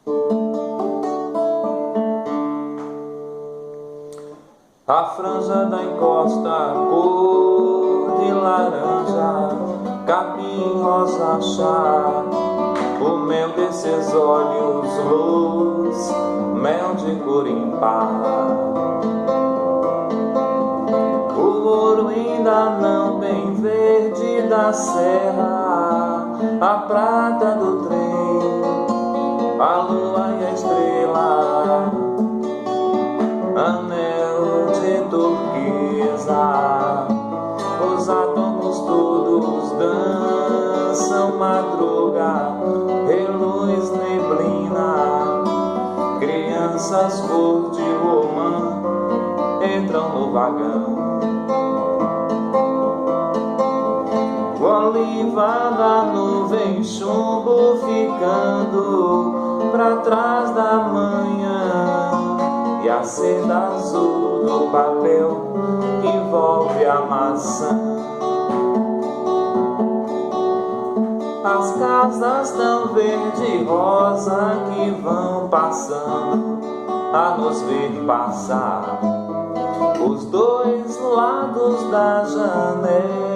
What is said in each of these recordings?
A franja da encosta, cor de laranja, capim rosa chá, o mel desses olhos, luz, mel de corimbá. O ouro ainda não bem verde da serra, a prata do trem, a lua e a estrela, anel de turquesa, os átomos todos dançam madruga, reluz neblina, crianças cor de romã entram no vagão. Oliva da nuvem, chumbo ficando pra trás da manhã, e a seda azul do papel que envolve a maçã. As casas tão verde e rosa que vão passando a nos ver passar, os dois lados da janela.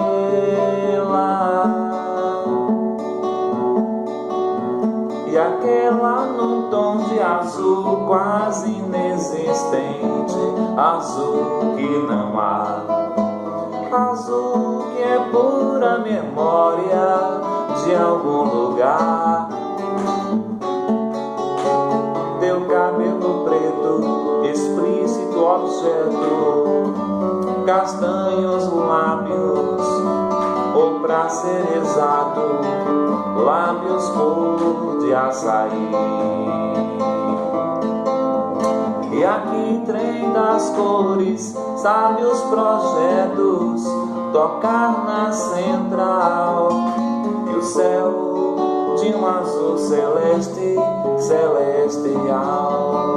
E aquela num tom de azul quase inexistente, azul que não há, azul que é pura memória de algum lugar. Teu cabelo preto, explícito objeto, castanhos lábios, ou pra ser exato, lábios cor de açaí. E aqui trem das cores, sabe os projetos, tocar na central, e o céu de um azul celeste, celestial.